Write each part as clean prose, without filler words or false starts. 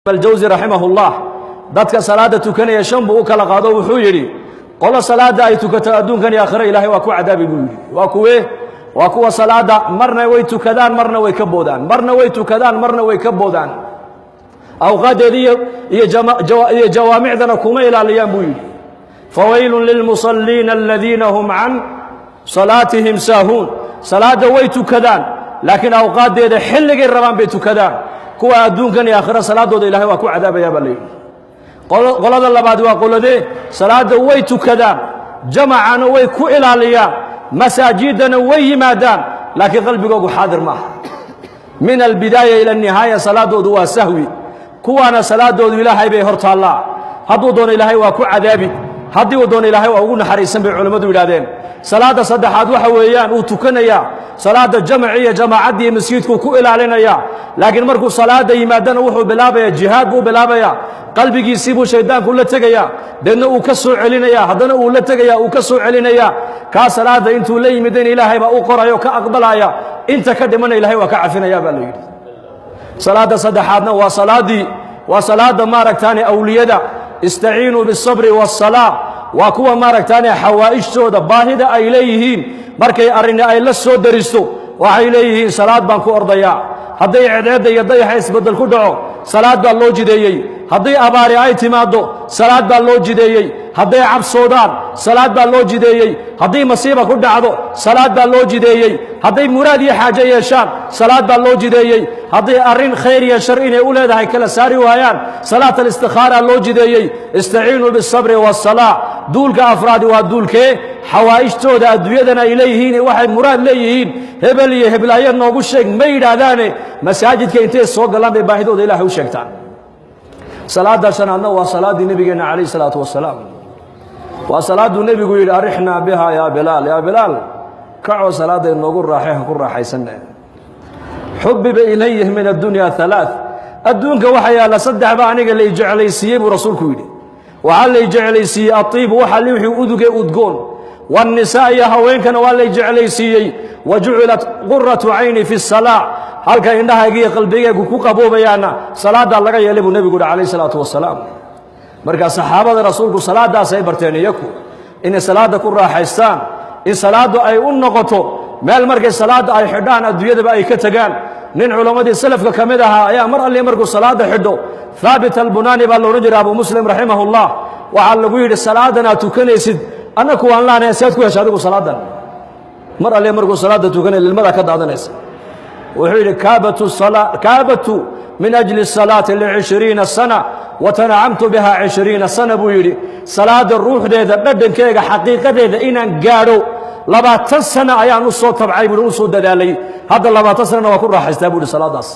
الجوزي رحمه الله dadka salaada tukanaya shan buu kala qaado wuxuu yiri qolo salaada ay tukato adduunkan iyo aakhira ilaahay waa ku cadaabi buu yiri waa kuwa salaada marna way tukadaan marna way ka boodaan marna way tukadaan marna way ka boodaan awqadeediyo iyo jawaamicdana kuma ilaaliyaan buu yiri fawaylun lil musallin alladhina hum an salatihim sahun salaada way tukadaan laakiin awqadeeda xilligii rabaan bay tukadaan kuwa adduunkan iyo aakhira salaadooda ilaahay waa ku cadaabaya balay qolada labaad waa qoladee salaada way tukadaan jamacana way ku ilaaliyaan masaajidana way yimaadaan laakiin qalbigoodu xaadir ma aha min albidaaya ila nihaaya salaadoodu waa sahwi kuwana salaadoodu ilaahay bay hortaallaa hadduu doono ilaahay waa ku cadaabi haddii uu doono ilaahay waa ugu naxariisan bay culimadu yidhaahdeen salaada saddexaad waxa weeyaan uu tukanaya salaada jamciya jamaacadii masjidku ku ilaalinaya laakiin markuu salaada yimaadana wuxuu bilaabaya jihaad buu bilaabaya qalbigiisii buu shaydaanku la tagaya deedna uu ka soo celinaya haddana uu la tagaya uu ka soo celinaya ka salaada intuu la yimideen ilaahay baa u qorayo ka aqbalaya inta ka dhimana ilaahay waa ka cafinaya baa la yidhi salaada saddexaadna waa salaada maaragtaani awliyada istaciinuu bisabri wasalaa waa kuwa maaragtaani xawaa'ijtooda baahida ay leeyihiin markay arrin ay la soo daristo waxay leeyihiin salaad baan ku ordayaa hadday ceedeeda iyo dayaxa isbedel ku dhaco salaad baa loo jideeyey hadday abaari ay timaado salaad baa loo jideeyey hadday cabsoodaan salaad baa loo jideeyey hadday masiiba ku dhacdo salaad baa loo jideeyey hadday muraad iyo xaaje yeeshaan salaad baa loo jideeyey hadday arrin khayr iyo shar inay u leedahay kala saari waayaan salaat al-istikhaara loo jideeyey istaciinuu bis-sabri was-salaa duulka afraadi waa duulkee xawaa'ijtooda adduunyadana ay leeyihiin waxay muraad leeyihiin hebel iyo heblaayo noogu sheeg ma yidhaahdaane masaajidka intay soo galaan bay baahidooda ilaahay u sheegtaan salaada shanaadna waa salaadii nabigeena calayhi salaatu wasalaam waa salaadu nabigu yidhi arixnaa biha yaa bilaal kacoo salaada inoogu raaxay ha ku raaxaysanne xubbiba ilayhi min addunya halaath adduunka waxa yaalla saddex baa aniga lay jeclaysiiyey buu rasuulku yidhi waxaa lay jeclaysiiyey atiibu waxa wixii uduge udgoon والنساء يا هوينكنا والله جعليسيي وجعلت قرة عيني في الصلاة halka indhahayga iyo qalbigaygu ku qaboobayana salaada laga yeelay buu nabigu calayhi salaatu wasalaam marka saxaabada rasuulku salaadaas ay barteen iyaku in salaada ku raaxaystaan in salaadu ay u noqoto meel markay salaada ay xidhaan adduunyada ay ka tagaan nin culimadii salafka kamid ahaa ayaa mar alle markuu salaada xidho thabit al-bunani baa loo jiraa abu muslim rahimahullah waxa lagu yiri salaadana tukanaysid anaku waan laanay saad ku heshay adigu salaadan mar alle markuu salaada tukanay ilmada ka daadanaysa wuxuu yiri kaabatu min ajli salati li 20 sana wa tan'amtu biha 20 sana buu yiri salaada ruuxdeeda dhadhankeega xaqiiqadeeda inaan gaaro 20 sana ayaan u soo tabcay buu u soo dadaalay hadda 20 sana waa ku raaxaystaa buu salaadaas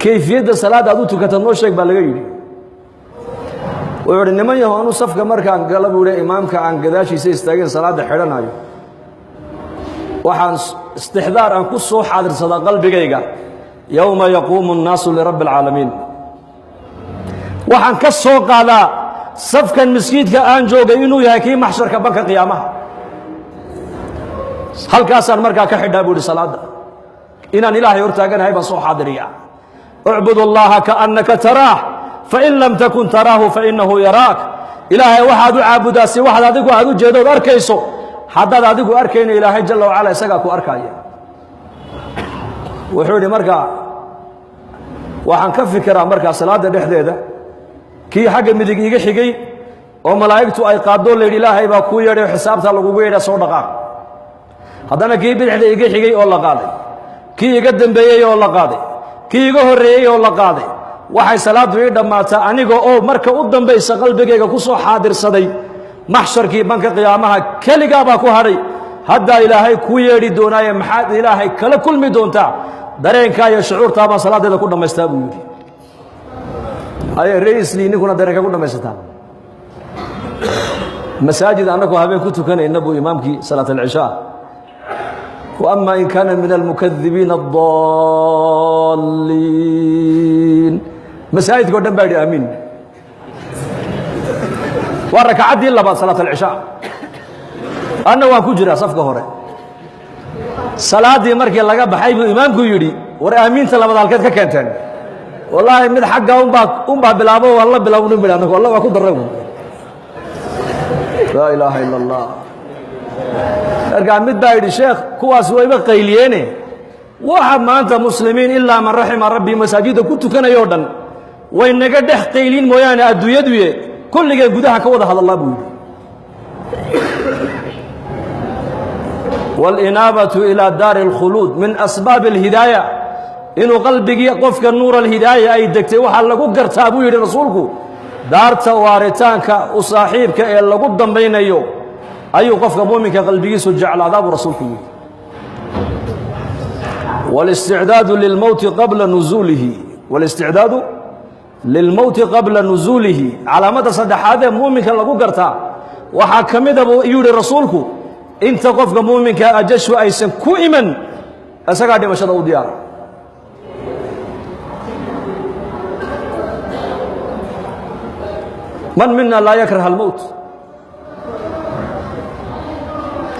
kayfiyada salaada aad u tukato noo sheeg baa laga yiri wuxuu niman yahoonu safka markaan gala buu imaamka aan gadaashiisa istaagin salaada xidhanayo waxaan istixdaar aan ku soo xaadirsada qalbigayga yawma yaqumu an-naasu li rabbil alamin waxaan ka soo qaadaa safkan masjidka aan joogay inuu yahay kii maxsharka banka qiyaamaha halkaasaan markaa ka xidhaa buu salaada inaan ilaahay hortaaganahay baan soo xaadiriyaa ucbudu allaha ka'annaka taraah فإن لم تكن تراه فإنه يراك إلهي واحد عابداسي واحد أديكو أدو جيدود أركيسو حداد أديكو أركين إلهي جل وعلا يساقاكو أركايا وحولي مركا وحان كفكرا مركا صلاة دحديدة كي حق مدق إيجي حقي وملايكتو أي قادون لي إلهي باكو يري وحسابتا لغوبي إلى صدقا هدانا كي بدحدي إيجي حقي والله قاضي كي يقدم بيي والله قاضي كي يقهر ريي والله قاضي waxay salaadu ii dhamaata aniga oo marka u dambaysa qalbigayga ku soo xaadirsaday maxsharkii banka qiyaamaha kaliga baa ku haray hadda ilaahay ku yeedhi doonaaye maxaad ilaahay kala kulmi doontaa dareenka iyo shucuurta baan salaadeeda ku dhamaystaa buu yiri ay raisli ninkuna dareenka ku dhamaysataa masaajid annagu habeen ku tukanayna buu imaamkii salaat al-isha وأما إن كان من المكذبين الضالين مساجد قدام بعد أمين وركعت دي بعد صلاة العشاء أنا وأكو جرا صفقة هوري salaadii markii laga baxay buu imaamku yidhi war aamiinta labada halkeed ka keenteen wallaahi mid xagga unbaa bilaabo waa la bilaabnu midh anagu alla waa ku darray laa ilaaha ila allah markaa mid baa yidhi sheekh kuwaas wayba qayliyeene waxa maanta muslimiin ilaa man raxima rabbii masaajidda ku tukanayoo dhan way naga dhex qayliin mooyaane adduunyaduye kulligeen gudaha ka wada hadallaa buu yidhi والإنابة إلى دار الخلود من أسباب الهداية إنه قلبي قفك النور الهداية أي دكتي وحال لقو قرتابو يدي رسولك دار توارتانك وصاحبك إلا قدام بين أيو أيو قفك مؤمنك قلبي سجع العذاب رسولك والاستعداد للموت قبل نزوله والاستعداد للموت قبل نزوله على مدى صدح هذا مؤمنك لقو قرتا وحاكمد يدي رسولك inta qofka muuminka ajashu aysan ku iman asagaa dhimashada u diyaar man mina laa yakraha almowt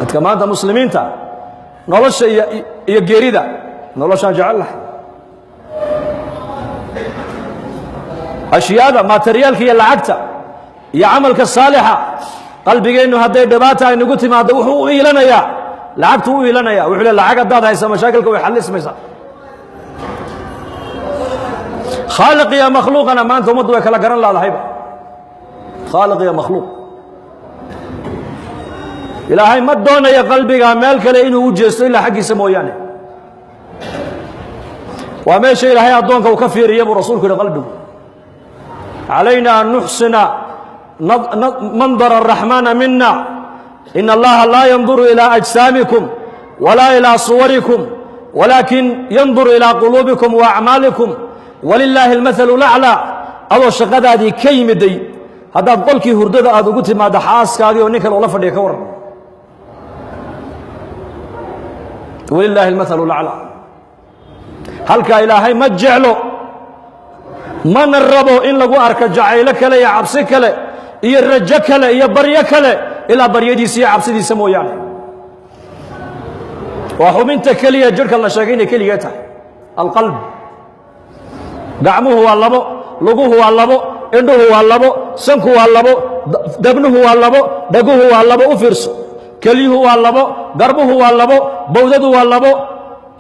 dadka maanta muslimiinta nolosha iyo geerida noloshaan jecel lahay ashyaada materiyaalka iyo lacagta iyo camalka saalixa qalbigeennu hadday dhibaata ay nagu timaado wuxuu u iilanayaa lacagtu u iilanaya wuxuu leeyahay lacag haddaad haysa mashaakilka way xallismaysaa khaaliq iyo makhluuqana maanta ummaddu way kala garan laadahayba khaaliq iyo makhluuq ilaahay ma doonayo qalbiga meel kale inuu u jeesto ilaa xaggiisa mooyaane waa meesha ilaahay addoonka uu ka fiiriya buu rasuulku yidhi qalbigu calayna an nuxsina منظر الرحمن منا إن الله لا ينظر إلى أجسامكم ولا إلى صوركم ولكن ينظر إلى قلوبكم وأعمالكم ولله المثل الأعلى أو شقد هذه كيمدي هذا قولك هردد هذا قلت ما دحاس كذي ونكر ولا فدي كور ولله المثل الأعلى هل كإلهي ما جعله من الربو إن لقوا أرك جعيلك لا يعبسك لا iyo rajo kale iyo baryo kale ilaa baryadiisa iyo cabsidiisa mooyaane waa xubinta keliya jirka la sheegay inay keliya tahay alqalb gacmuhu waa labo luguhu waa labo indhuhu waa labo sanku waa labo dabnuhu waa labo dhaguhu waa labo u fiirso kelyuhu waa labo garbuhu waa labo bawdadu waa labo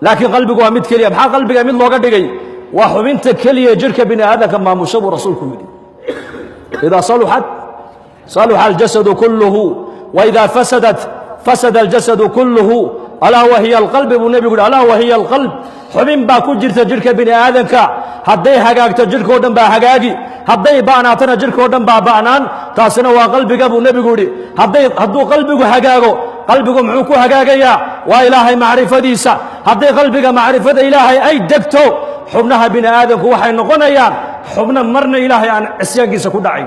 laakiin qalbigu waa mid keliya maxaa qalbiga mid looga dhigay waa xubinta keliya jirka bini aadamka maamusha buu rasuulku yidhi idaa saluxat صلح الجسد كله وإذا فسدت فسد الجسد كله ألا وهي القلب والنبي يقول ألا وهي القلب حبين باكو جرت جرك بني آدمك هدي حقاك جرك ودن با حقاقي هدي باناتنا جرك ودن با بانان تاسنا وقلبك أبو النبي يقول هدو قلبك حقاقو قلبك معوكو حقاقيا وإلهي معرفة ديسا هدي قلبك معرفة إلهي أي دكتو حبنها بني آدمك وحي نقنيا حبنا مرنا إلهي عن عسيان كيسا كدعي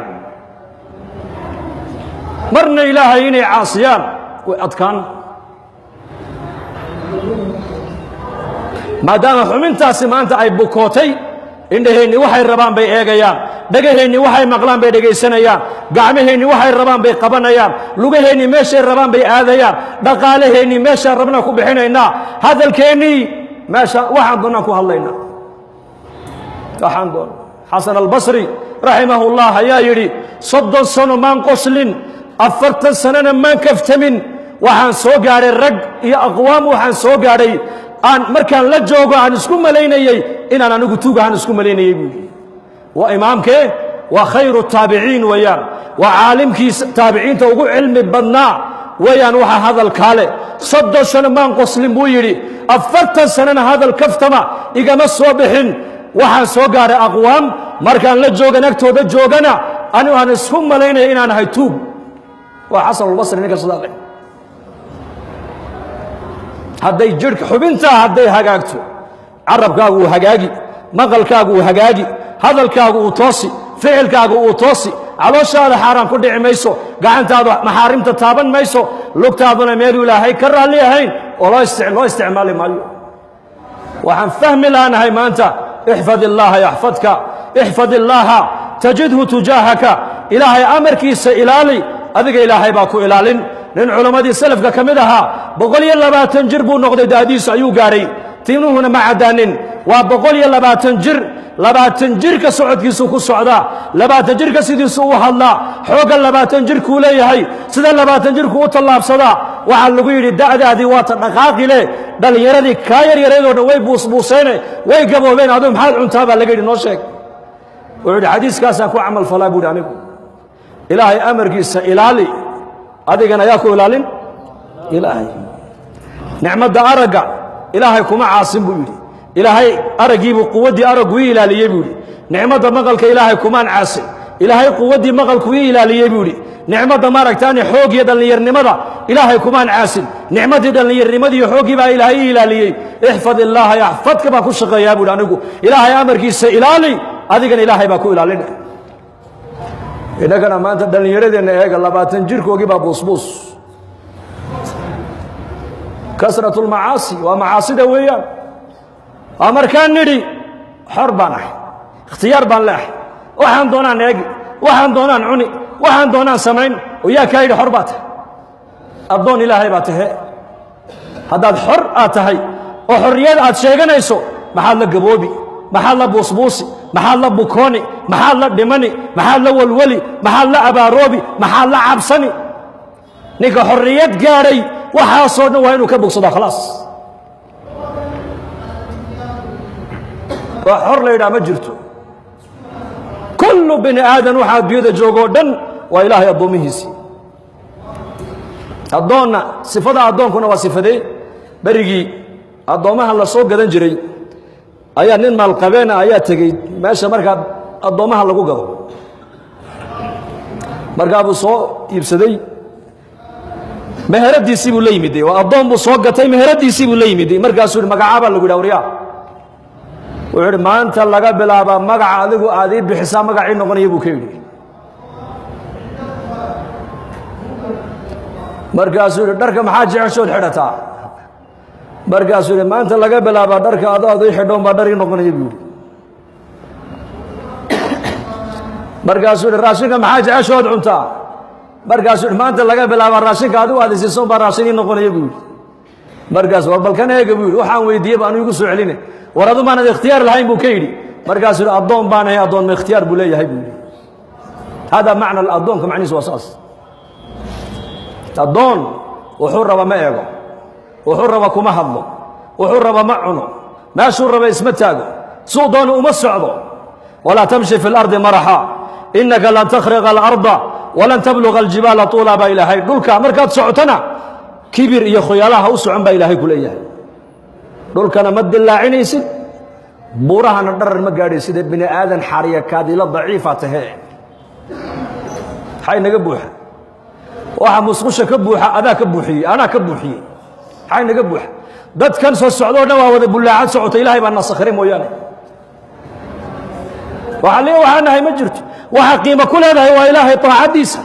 marna ilaahay inay caasiyaan way adkaan maadaama xubintaasi maanta ay bukootay indhaheenni waxay rabaan bay eegayaan dhagaheenni waxay maqlaan bay dhegaysanayaan gacmaheenni waxay rabaan bay qabanayaan lugaheenni meeshay rabaan bay aadayaan dhaqaalaheenni meeshaan rabnaa ku bixinaynaa hadalkeennii meesha waxaan doonaan ku hadlaynaa waxaan doon xasan albasri raximahullah ayaa yidhi 30 sano maan qoslin 40 sanana maan kaftamin waxaan soo gaadhay rag iyo aqwaam waxaan soo gaadhay aan markaan la joogo aan isku malaynayay inaan anigu tuugahan isku malaynayay buu yidhi waa imaamkee waa khayru taabiciin weeyaan waa caalimkii taabiciinta ugu cilmi badnaa weeyaan waxa hadalkaa leh 30 sano maan qoslin buu yidhi 40 sanana hadal kaftama igama soo bixin waxaan soo gaadhay aqwaam markaan la joogan agtooda joogana anigu aan isku malaynaya inaan ahay tuug waa xasan albasri ninka sadaaqay hadday jirka xubintaa hadday hagaagto carabkaagu uu hagaagi maqalkaagu uu hagaagi hadalkaagu uu toosi ficilkaagu uu toosi calooshaada xaaraan ku dhici mayso gacantaadu maxaarimta taaban mayso lugtaaduna meelu ilaahay ka raalli ahayn oo loo isticmaali maayo waxaan fahmi laanahay maanta ixfad illaaha yaxfadka ixfad illaaha tajidhu tujaahaka ilaahay amarkiisa ilaali adiga ilaahay baa ku ilaalin nin culammadii salafka ka mid ahaa 120 jir buu noqday daadiisu ayuu gaadhay tiinuhuna ma caddaanin waa 120 jir 20 jirka socodkiisu ku socdaa 20 jirka sidiisu u hadlaa xooga 20 jirkuu leeyahay sida 20 jirku u tallaabsadaa waxaa lagu yidhi da'daadii waa ta dhaqaaqi leh dhallinyaradii kaa yaryareedoo dhan way buusbuuseene way gaboobeen aduu maxaad cuntaa baa laga yidhi noo sheeg wuxuu yidhi xadiiskaasaan ku camal falaa buu yidhi anigu ilaahay amarkiisa ilaali adigana ayaa ku ilaalin ilaahay nicmadda aragga ilaahay kuma caasin buu yidhi ilaahay araggiibuu quwaddii araggu ii ilaaliyey buu yidhi nicmadda maqalka ilaahay kumaan caasin ilaahay quwaddii maqalku ii ilaaliyey buu yidhi nicmadda maaragtaani xoog iyo dhallinyarnimada ilaahay kumaan caasin nicmaddii dhallinyarnimadii iyo xooggii baa ilaahay ii ilaaliyey ixfad illaaha yaxfadka baan ku shaqeeyaa buu yidhi anigu ilaahay amarkiisa ilaali adigana ilaahay baa ku ilaalina innagana maanta dhallinyaradeenna eega 20 jirkoogii baa buusbuus kasratu lmacaasi waa macaasida weeyaan waa markaan nidhi xor baan ahay ikhtiyaar baan leeahay waxaan doonaan eegi waxaan doonaan cuni waxaan doonaan samayn oo yaa kaa yidhi xor baa tahay addoon ilaahay baa tahe haddaad xor aad tahay oo xorriyad aad sheeganayso maxaad la gaboobi maxaad la buusbuusi maxaad la bukooni maxaad la dhimani maxaad la walwali maxaad la abaaroobi maxaad la cabsani ninka xorriyad gaadhay waxaasoo dhan waa inuu ka bogsadaa khalaas waa xor la yidhaha ma jirto kullu bini aadan waxaa adduunyada joogoo dhan waa ilaahay addoommihiisii addoonna sifada addoonkuna waa sifadee berigii addoommaha la soo gadan jiray ayaa nin maalqabeena ayaa tegey meesha markaa addoommaha lagu gado markaa buu soo iibsaday meheradiisii buu la yimiday waa addoon buu soo gatay meheradiisii buu la yimiday markaasuu yidhi magacaabaa lagu yidhaha waryaa wuxuu yidhi maanta laga bilaabaa magaca adigu aad ii bixisaa magacii noqonaya buu ka yidhi markaasuu yidhi dharka maxaa jeceshood xidhataa markaasuu yidhi maanta laga bilaabaa dharka adaad ii xidhoon baa dhar ii noqonaya buu yidhi markaasuu yidhi raashinka maxaa jeceshood cuntaa markaasuu yidhi maanta laga bilaabaa raashinka adigu aad isiisoon baa raashin ii noqonaya buu yidhi markaas war balkan eega buu yidhi waxaan weydiiyey baa anu igu soo celine war adu maanad ikhtiyaar lahayn buu ka yidhi markaasuu yidhi addoon baan ahay addoon ma ikhtiyaar buu leeyahay buu yidhi hada macna addoonka macnihiis waa saas addoon wuxuu raba ma eego wuxuu raba kuma hadlo wuxuu raba ma cuno meeshuu raba isma taago suu doona uma socdo walaa tamshi fi اlardi maraxa inaka lan takhriqa alarda walan tabluga aljibaala tuula baa ilaahay dhulka markaad socotona kibir iyo khoyaalaha u socon baa ilaahay ku leeyahay dhulkana ma dillaacinaysid buurahana dharar ma gaadhaysid bini aadan xariya kaadila daciifa tahee maxay naga buuxa waxa musqusha ka buuxa adaa ka buuxiyey anaa ka buuxiyey maxay naga buuxa dadkan soo socdoo dhan waa wada bullaacad socota ilaahay baa nasakhiray mooyaane waxaa nahay ma jirto waxa qiimo ku leedahay waa ilaahay taacadiisa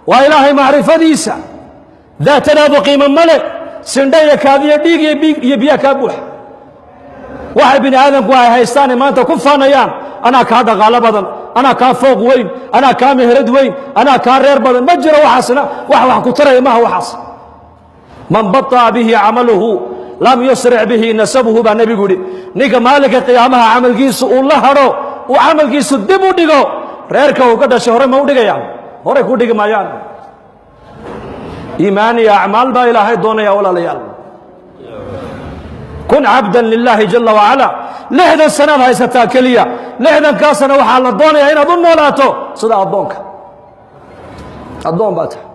waa ilaahay macrifadiisa daatadaadu qiimo male sindha iyo kaadiyo dhiig iyo biyaa kaa buuxa waxay bini aadamku ay haystaane maanta ku faanayaan anaa kaa dhaqaalo badan anaa kaa fooq weyn anaa kaa meherad weyn anaa kaa reer badan ma jiro waxaasna wax ku taraya maaha waxaas man baطa'a bihi camaluhu lam yusric bihi nasabuhu baa nebigu yidhi ninka maalinka qiyaamaha camalkiisu uu la hadho uu camalkiisu dib u dhigo reerka uu ka dhashay hore ma u dhigayaan horey ku dhigi maayaan iimaan iyo acmaal baa ilaahay doonaya walaalayaal kun cabdan lilaahi jala wacala 60 sanaad haysataa keliya 60 sana waxaa la doonayaa inaad u noolaato sida addoonka addoon baa tahay